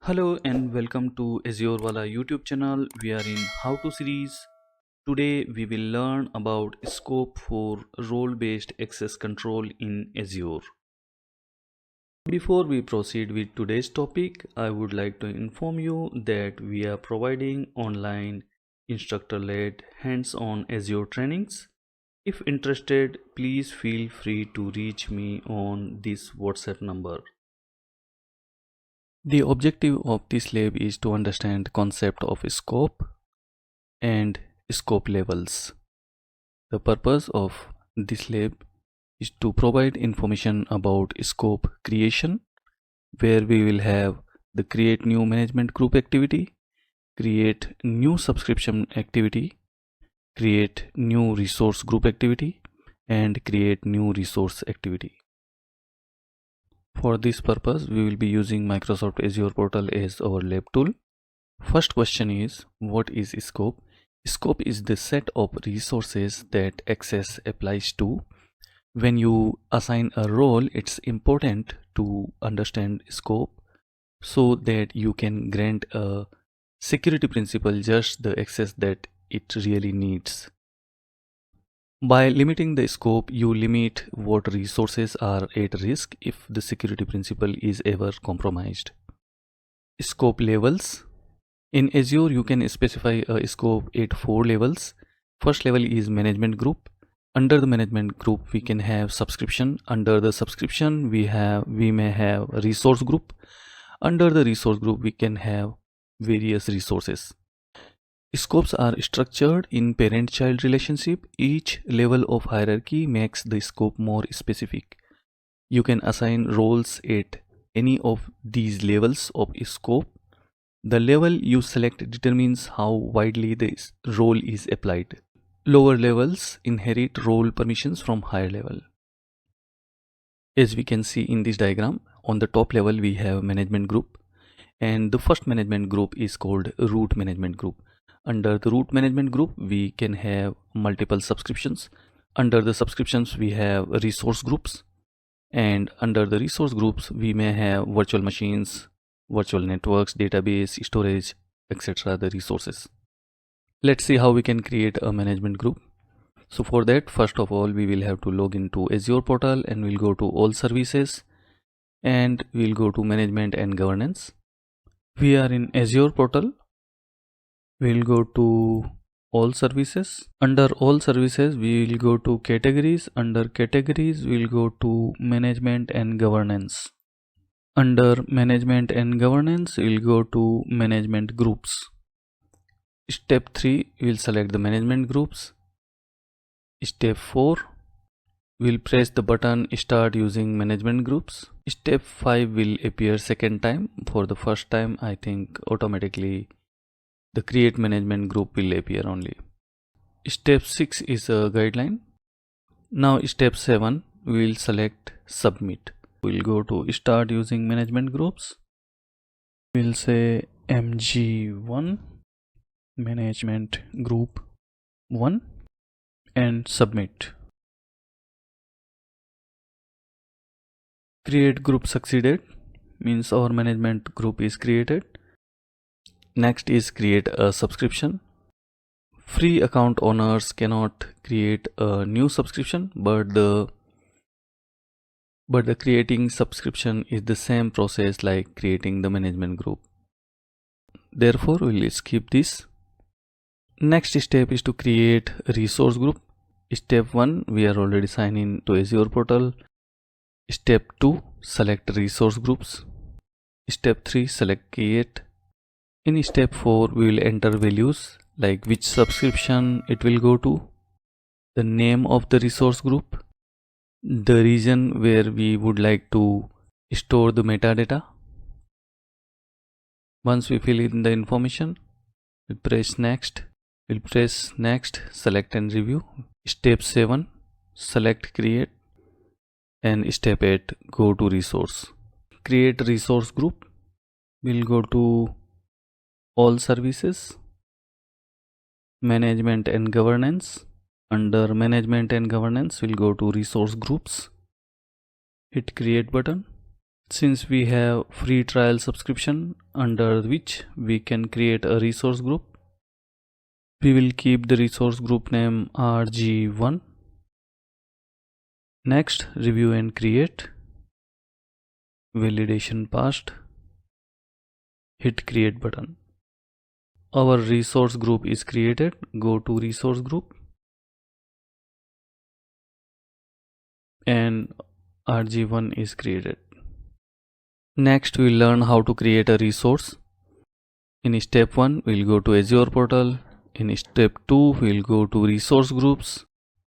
Hello and welcome to Azure Wala YouTube channel. We are in How to series. Today we will learn about scope for role-based access control in Azure. Before we proceed with today's topic, I would like to inform you that we are providing online instructor-led hands-on Azure trainings. If interested, please feel free to reach me on this WhatsApp number. The objective of this lab is to understand concept of scope and scope levels. The purpose of this lab is to provide information about scope creation, where we will have the create new management group activity, create new subscription activity, create new resource group activity, and create new resource activity. For this purpose, we will be using Microsoft Azure Portal as our lab tool. First question is, what is scope? Scope is the set of resources that access applies to. When you assign a role, it's important to understand scope so that you can grant a security principal just the access that it really needs. By limiting the scope, you limit what resources are at risk if the security principle is ever compromised. Scope levels. In Azure, you can specify a scope at 4 levels. First level is management group. Under the management group, we can have subscription. Under the subscription, we may have resource group. Under the resource group, we can have various resources. Scopes are structured in parent-child relationship. Each level of hierarchy makes the scope more specific. You can assign roles at any of these levels of scope. The level you select determines how widely this role is applied. Lower levels inherit role permissions from higher level. As we can see in this diagram, on the top level we have management group, and the first management group is called root management group. Under the root management group, we can have multiple subscriptions. Under the subscriptions, we have resource groups, and under the resource groups, we may have virtual machines, virtual networks, database, storage, etc. the resources. Let's see how we can create a management group. So for that, first of all, we will have to log into Azure Portal and we'll go to all services and we'll go to management and governance. We are in Azure Portal. We'll go to all services. Under all services, we will go to categories. Under categories, we'll go to management and governance. Under management and governance, we'll go to management groups. Step 3, we'll select the management groups. Step 4, we'll press the button start using management groups. Step 5 will appear second time. For the first time, I think automatically the create management group will appear only. Step 6 is a guideline. Now step 7, we will select submit. We'll go to start using management groups. We'll say MG1 management group 1 and submit. Create group succeeded, means our management group is created. Next is create a subscription. Free account owners cannot create a new subscription, but the creating subscription is the same process like creating the management group. Therefore, we will skip this. Next step is to create a resource group. Step 1, we are already signed in to Azure Portal. Step 2, select resource groups. Step 3, select create. In step 4, we will enter values like which subscription it will go to, the name of the resource group, the region where we would like to store the metadata. Once we fill in the information, we'll press next. We'll press next, select and review. Step 7, select create, and step 8, go to resource. Create resource group. We'll go to all services, management and governance. Under management and governance, we'll go to resource groups. Hit create button. Since we have free trial subscription under which we can create a resource group, we will keep the resource group name RG1. Next, review and create. Validation passed. Hit create button. Our resource group is created. Go to resource group and RG1 is created. Next, we'll learn how to create a resource. In step 1, we'll go to Azure Portal. In step 2, we'll go to resource groups.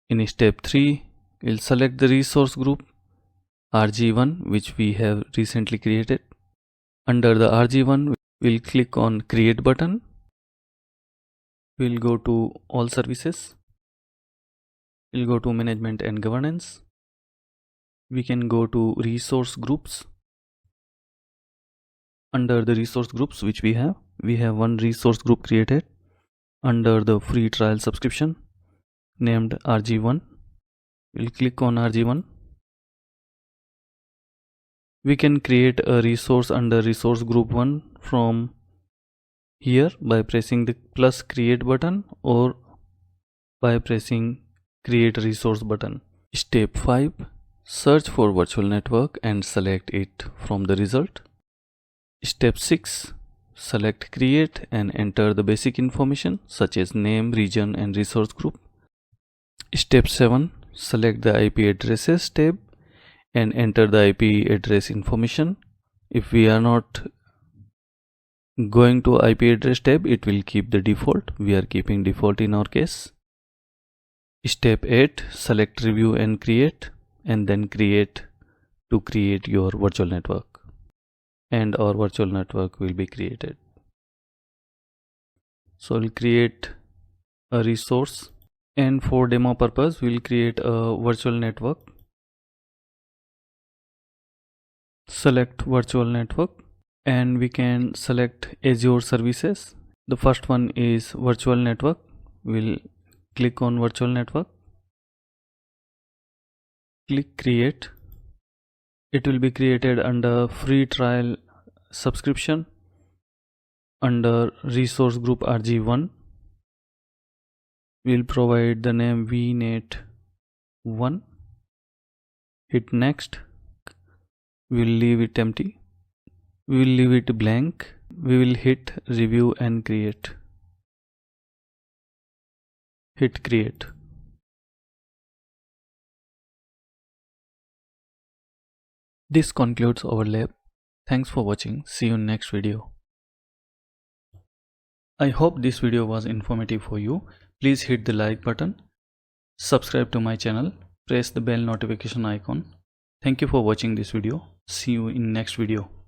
In step 3, we'll select the resource group RG1 which we have recently created. Under the RG1, we'll click on create button. We'll go to all services. We'll go to management and governance. We can go to resource groups. Under the resource groups which we have one resource group created under the free trial subscription named RG1. We'll click on RG1. We can create a resource under resource group 1 from here by pressing the plus create button or by pressing create resource button. Step 5. Search for virtual network and select it from the result. Step 6. Select create and enter the basic information such as name, region and resource group. Step 7. Select the IP addresses tab and enter the IP address information. If we are not going to IP address tab, it will keep the default. We are keeping default in our case. Step 8. Select review and create and then create to create your virtual network. And our virtual network will be created. So we'll create a resource and for demo purpose we'll create a virtual network. Select virtual network and we can select Azure services. The first one is virtual network. We'll click on virtual network. Click create. It will be created under free trial subscription under resource group RG1. We'll provide the name vnet1. Hit next. We'll leave it empty. We will leave it blank. We will hit review and create. Hit create. This concludes our lab. Thanks for watching. See you in next video. I hope this video was informative for you. Please hit the like button. Subscribe to my channel. Press the bell notification icon. Thank you for watching this video. See you in next video.